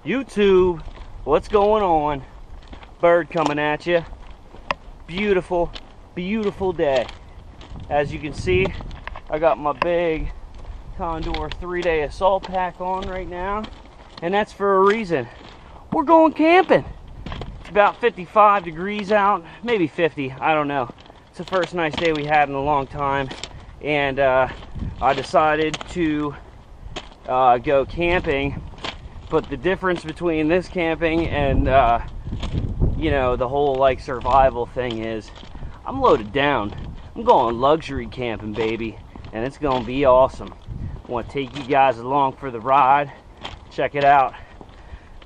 YouTube, what's going on? Bird coming at you. Beautiful, beautiful day. As you can see, I got my big Condor 3-day assault pack on right now, and that's for a reason. We're going camping. It's about 55 degrees out, maybe 50, I don't know. It's the first nice day we had in a long time, and I decided to go camping. But the difference between this camping and you know, the whole like survival thing is I'm loaded down. I'm going luxury camping, baby, and it's gonna be awesome. I want to take you guys along for the ride. Check it out.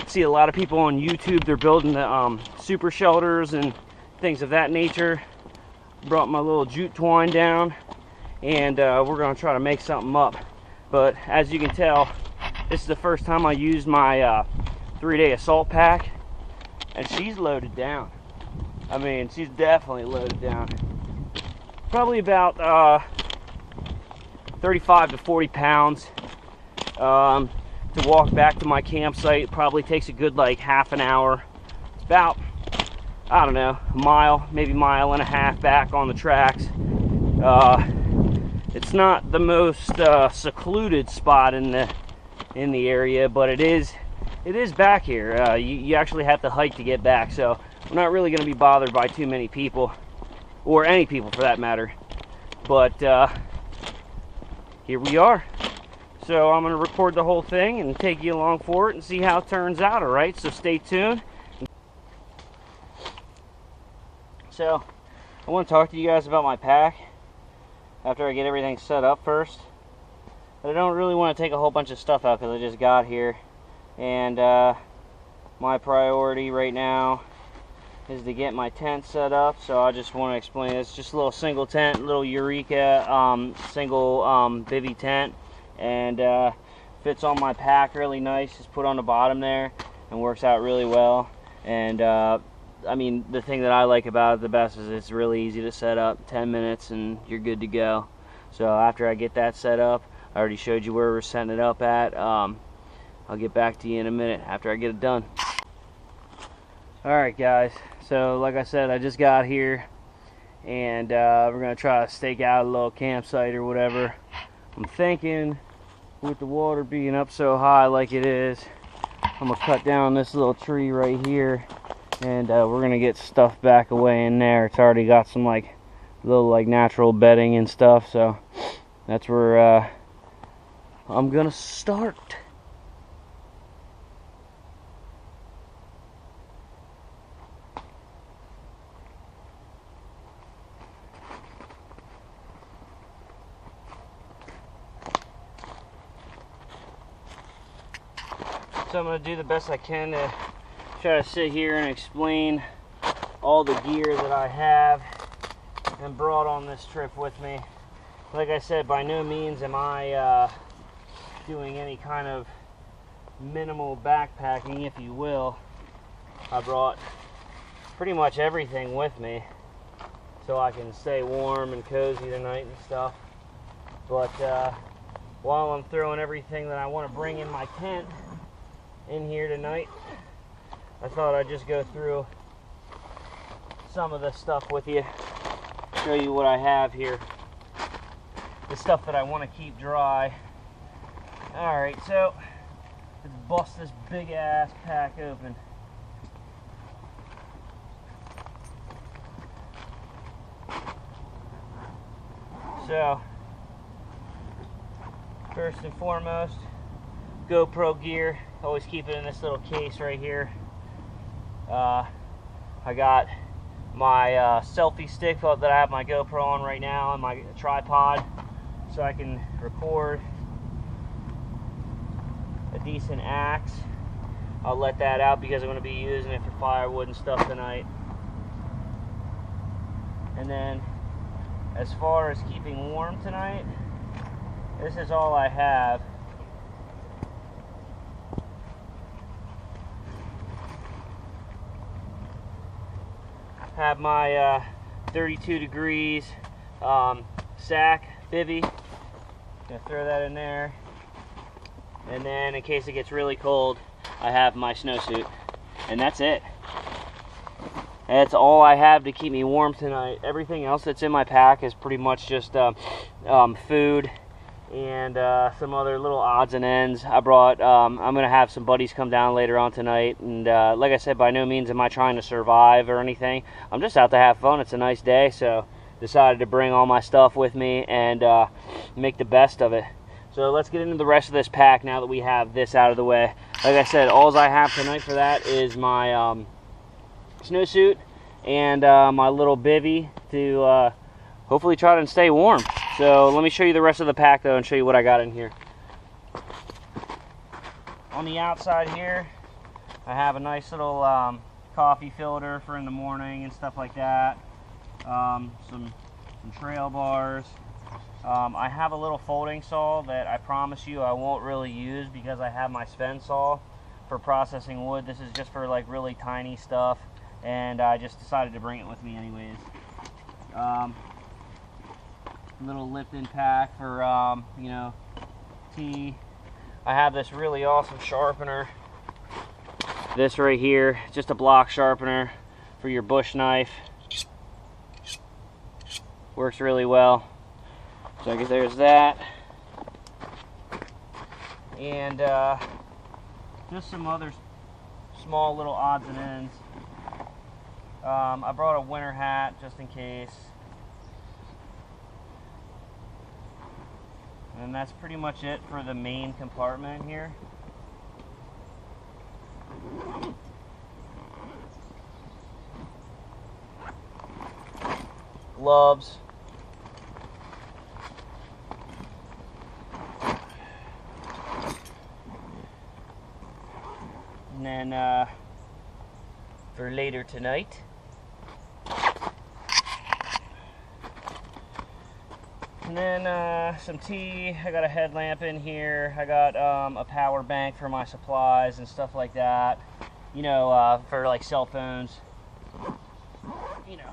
See a lot of people on YouTube, they're building the super shelters and things of that nature. Brought my little jute twine down, and we're gonna try to make something up. But as you can tell, this is the first time I used my 3-day assault pack, and she's loaded down. I mean, she's definitely loaded down. Probably about 35 to 40 pounds. To walk back to my campsite probably takes a good like half an hour. It's about, I don't know, a mile, maybe mile and a half back on the tracks. It's not the most secluded spot in the area, but it is back here. You actually have to hike to get back, so I'm not really going to be bothered by too many people, or any people for that matter. But here we are. So I'm going to record the whole thing and take you along for it and see how it turns out, alright? So stay tuned. So I want to talk to you guys about my pack after I get everything set up first. But I don't really want to take a whole bunch of stuff out because I just got here, and my priority right now is to get my tent set up. So I just want to explain, it's just a little single tent, little Eureka single bivy tent, and fits on my pack really nice. Just put on the bottom there and works out really well. And I mean, the thing that I like about it the best is it's really easy to set up. 10 minutes and you're good to go. So after I get that set up, I already showed you where we're setting it up at. I'll get back to you in a minute after I get it done. Alright guys, so like I said, I just got here, and we're going to try to stake out a little campsite or whatever. I'm thinking, with the water being up so high like it is, I'm going to cut down this little tree right here, and we're going to get stuff back away in there. It's already got some like little like natural bedding and stuff, so that's where I'm gonna start. So I'm gonna do the best I can to try to sit here and explain all the gear that I have and brought on this trip with me. Like I said, by no means am I doing any kind of minimal backpacking, if you will. I brought pretty much everything with me so I can stay warm and cozy tonight and stuff. But while I'm throwing everything that I want to bring in my tent in here tonight, I thought I'd just go through some of the stuff with you, show you what I have here, the stuff that I want to keep dry. Alright, so let's bust this big ass pack open. So first and foremost, GoPro gear. Always keep it in this little case right here. I got my selfie stick that I have my GoPro on right now, and my tripod, so I can record. A decent axe. I'll let that out because I'm going to be using it for firewood and stuff tonight. And then as far as keeping warm tonight, this is all I have. Have my 32 degrees sack bivy. Gonna throw that in there, and then in case it gets really cold, I have my snowsuit, and that's it. That's all I have to keep me warm tonight. Everything else that's in my pack is pretty much just food and some other little odds and ends. I brought, I'm going to have some buddies come down later on tonight, and like I said, by no means am I trying to survive or anything. I'm just out to have fun. It's a nice day, so decided to bring all my stuff with me and make the best of it. So let's get into the rest of this pack now that we have this out of the way. Like I said, all I have tonight for that is my snowsuit and my little bivvy to hopefully try to stay warm. So let me show you the rest of the pack though and show you what I got in here. On the outside here, I have a nice little coffee filter for in the morning and stuff like that. Some trail bars. I have a little folding saw that I promise you I won't really use because I have my Sven saw for processing wood. This is just for like really tiny stuff, and I just decided to bring it with me anyways. Little Lipton pack for you know, tea. I have this really awesome sharpener. This right here, just a block sharpener for your bush knife. Works really well. So I guess there's that. And just some other small little odds and ends. I brought a winter hat just in case. And that's pretty much it for the main compartment here. Gloves. And then for later tonight, and then some tea. I got a headlamp in here. I got a power bank for my supplies and stuff like that. You know, for like cell phones. You know,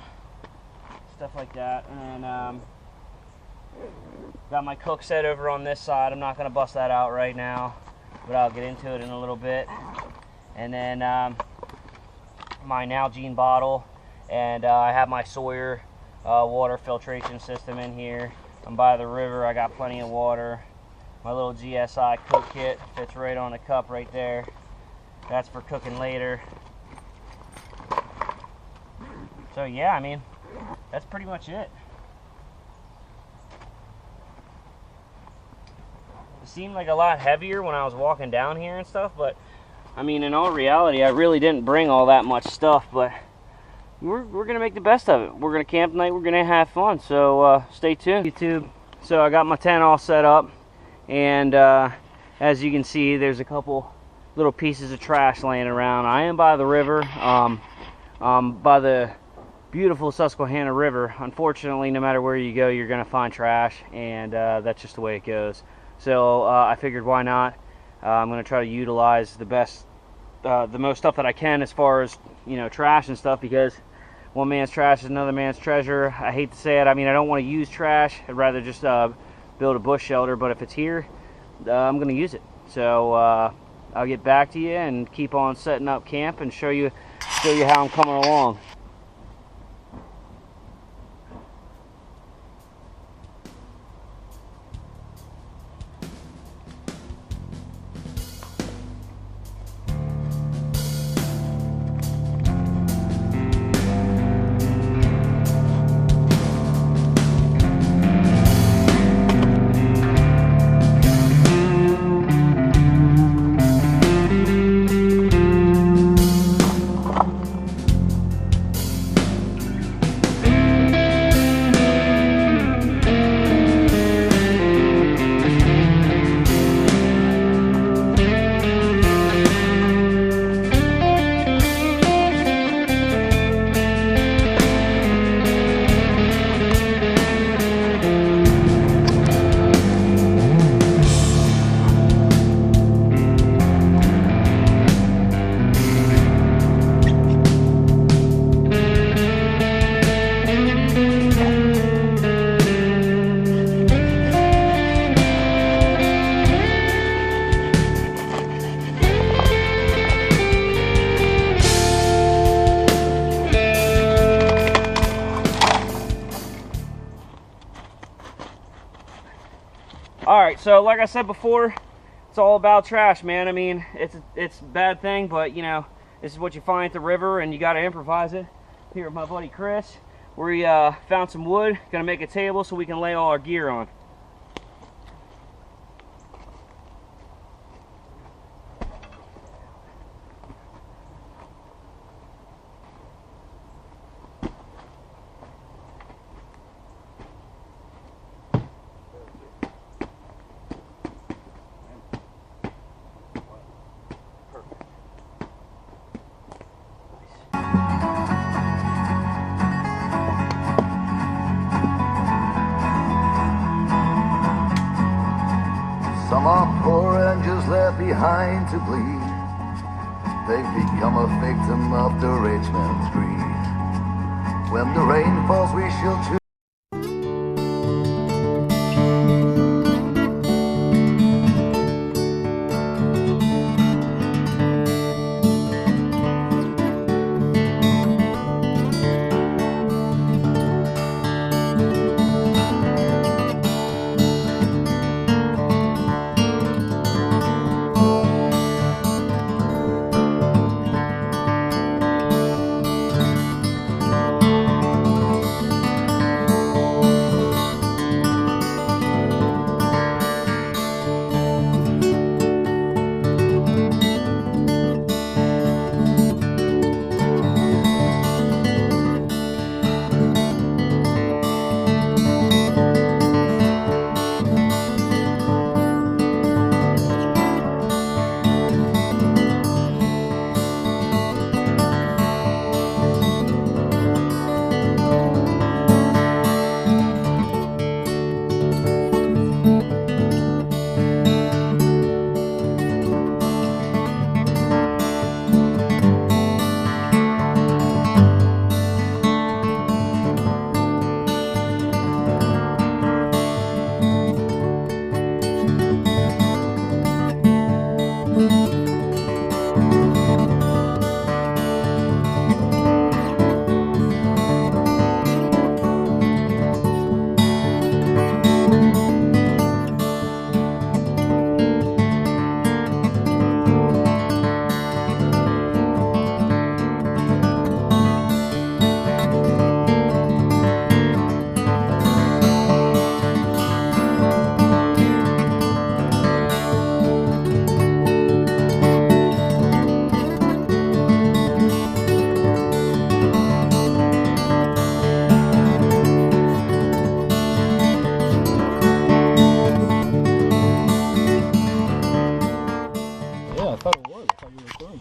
stuff like that. And got my cook set over on this side. I'm not going to bust that out right now, but I'll get into it in a little bit. And then my Nalgene bottle, and I have my Sawyer water filtration system in here. I'm by the river. I got plenty of water. My little GSI cook kit fits right on the cup right there. That's for cooking later. So yeah, I mean, that's pretty much it. It seemed like a lot heavier when I was walking down here and stuff, but I mean, in all reality, I really didn't bring all that much stuff, but we're going to make the best of it. We're going to camp tonight. We're going to have fun, so stay tuned. YouTube. So I got my tent all set up, and as you can see, there's a couple little pieces of trash laying around. I am by the river, by the beautiful Susquehanna River. Unfortunately, no matter where you go, you're going to find trash, and that's just the way it goes. So I figured, why not? I'm going to try to utilize the most stuff that I can as far as, you know, trash and stuff, because one man's trash is another man's treasure. I hate to say it. I mean, I don't want to use trash. I'd rather just build a bush shelter, but if it's here, I'm going to use it. So I'll get back to you and keep on setting up camp and show you how I'm coming along. So like I said before, it's all about trash, man. I mean, it's a bad thing, but you know, this is what you find at the river, and you got to improvise it. Here with my buddy Chris, we found some wood, gonna make a table so we can lay all our gear on. Some are poor and just left behind to bleed. They've become a victim of the rich man's greed. When the rain falls, we shall choose.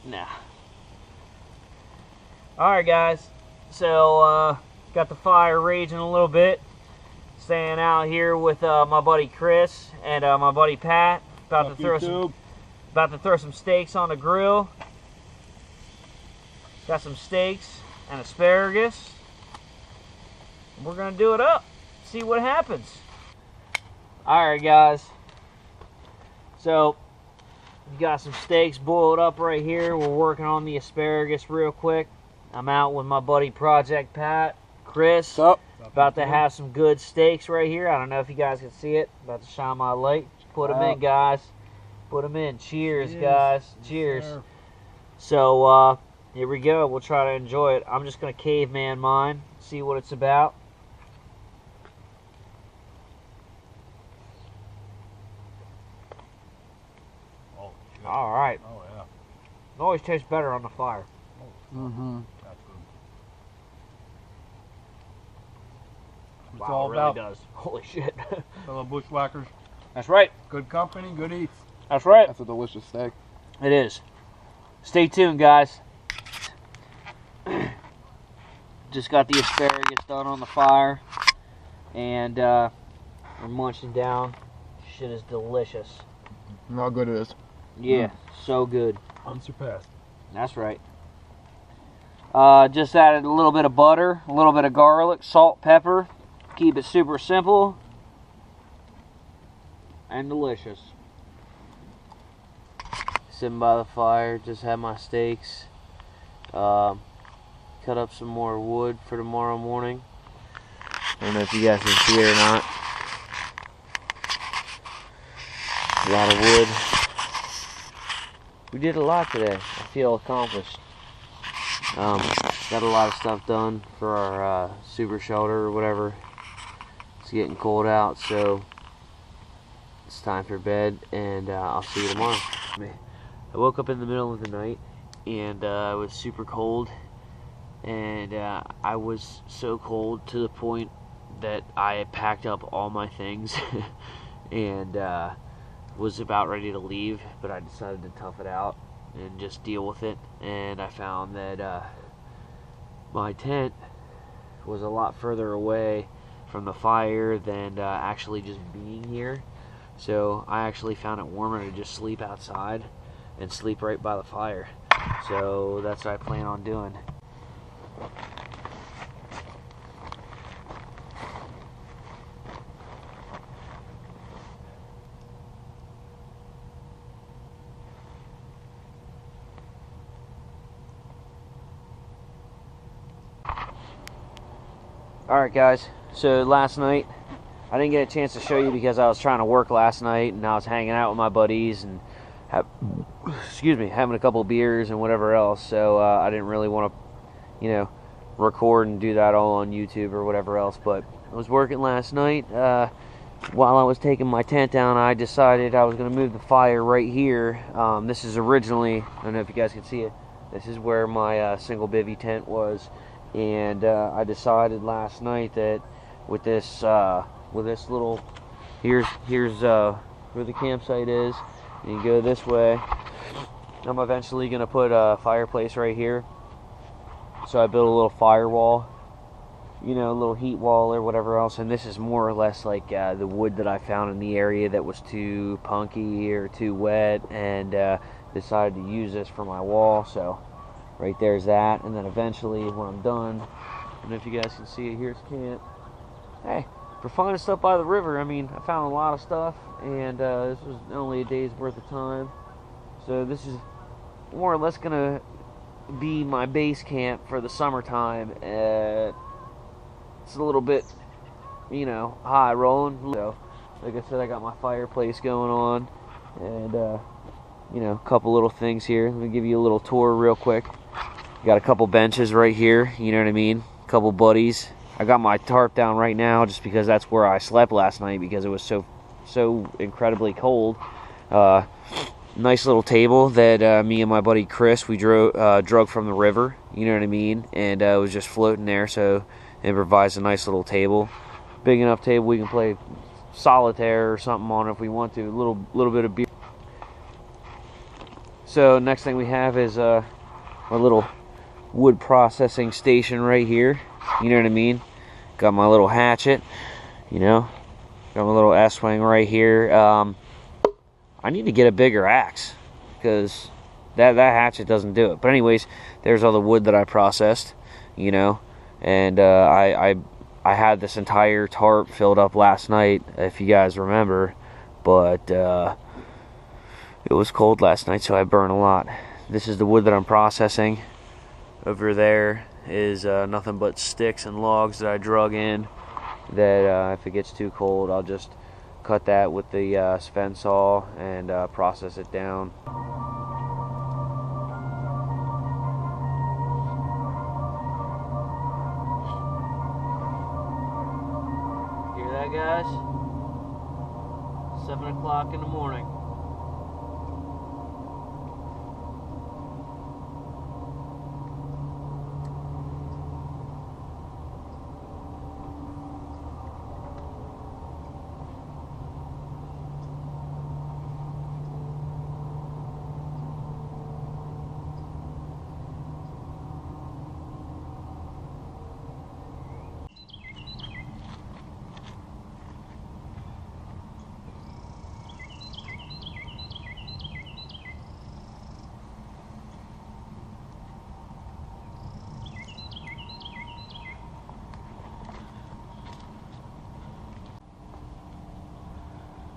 Nah. Alright guys, so got the fire raging a little bit. Staying out here with my buddy Chris and my buddy Pat. About to throw some steaks on the grill. Got some steaks and asparagus. We're gonna do it up. See what happens. Alright guys. So we got some steaks boiled up right here. We're working on the asparagus real quick. I'm out with my buddy Project Pat, Chris. What's up? About to have some good steaks right here. I don't know if you guys can see it. About to shine my light. Put them in, guys. Put them in. Cheers, guys. Cheers. Sir. So here we go. We'll try to enjoy it. I'm just gonna caveman mine. See what it's about. All right. Oh yeah. It always tastes better on the fire. Mm-hmm. That's good. It's Wow, all it really about does. Holy shit. fellow bushwhackers. That's right. Good company, good eats. That's right. That's a delicious steak. It is. Stay tuned, guys. Just got the asparagus done on the fire, and we're munching down. Shit is delicious. How good it is. Yeah, so good. Unsurpassed. That's right. Just added a little bit of butter, a little bit of garlic, salt, pepper. Keep it super simple and delicious. Sitting by the fire, just had my steaks. Cut up some more wood for tomorrow morning. I don't know if you guys can see it or not. lot of wood. We did a lot today. I feel accomplished. Got a lot of stuff done for our super shelter or whatever. It's getting cold out, so it's time for bed, and I'll see you tomorrow. I woke up in the middle of the night, and it was super cold, and I was so cold to the point that I had packed up all my things and was about ready to leave, but I decided to tough it out and just deal with it. And I found that my tent was a lot further away from the fire than actually just being here. So I actually found it warmer to just sleep outside and sleep right by the fire. So that's what I plan on doing. Alright guys, so last night I didn't get a chance to show you because I was trying to work last night, and I was hanging out with my buddies and having a couple of beers and whatever else, so I didn't really want to, record and do that all on YouTube or whatever else. But I was working last night. While I was taking my tent down, I decided I was going to move the fire right here. This is originally, I don't know if you guys can see it, this is where my single bivvy tent was. And I decided last night that with this little, here's where the campsite is, and you go this way. I'm eventually gonna put a fireplace right here. So I built a little firewall, a little heat wall or whatever else. And this is more or less like the wood that I found in the area that was too punky or too wet, and decided to use this for my wall. So right there's that, and then eventually when I'm done, I don't know if you guys can see it, here's camp. Hey, for finding stuff by the river, I mean, I found a lot of stuff, and this was only a day's worth of time. So this is more or less gonna be my base camp for the summertime. It's a little bit, high rolling. So, like I said, I got my fireplace going on, and a couple little things here. Let me give you a little tour real quick. Got a couple benches right here, you know what I mean? A couple buddies. I got my tarp down right now just because that's where I slept last night because it was so incredibly cold. Nice little table that me and my buddy Chris, we drug from the river, you know what I mean? And it was just floating there, so improvised a nice little table. Big enough table we can play solitaire or something on if we want to. A little bit of beer. So next thing we have is our little wood processing station right here. You know what I mean? Got my little hatchet, got my little S-wing right here. I need to get a bigger axe because that hatchet doesn't do it. But anyways, there's all the wood that I processed, and I had this entire tarp filled up last night, if you guys remember, but it was cold last night, so I burned a lot. This is the wood that I'm processing. Over there is nothing but sticks and logs that I drug in, that if it gets too cold, I'll just cut that with the Sven saw and process it down. Hear that, guys? 7 o'clock in the morning.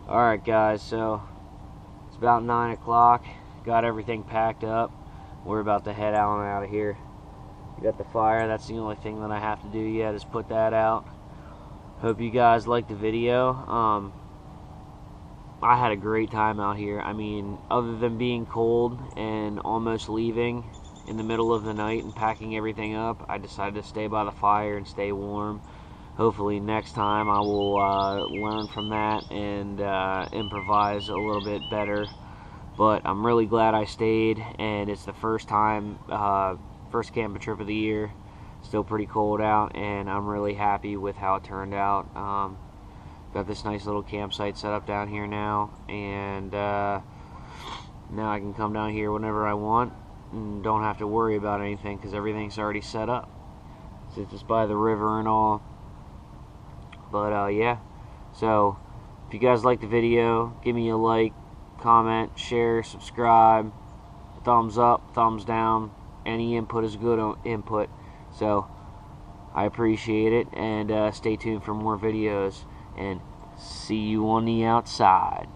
Alright guys, so it's about 9 o'clock. Got everything packed up. We're about to head out of here. We got the fire. That's the only thing that I have to do yet is put that out. Hope you guys liked the video. I had a great time out here. I mean, other than being cold and almost leaving in the middle of the night and packing everything up, I decided to stay by the fire and stay warm. Hopefully next time I will learn from that and improvise a little bit better. But I'm really glad I stayed, and it's the first time, first camping trip of the year. Still pretty cold out, and I'm really happy with how it turned out. Got this nice little campsite set up down here now, and now I can come down here whenever I want and don't have to worry about anything because everything's already set up. Since it's by the river and all. But yeah, so if you guys like the video, give me a like, comment, share, subscribe, thumbs up, thumbs down. Any input is good input, so I appreciate it, and stay tuned for more videos, and see you on the outside.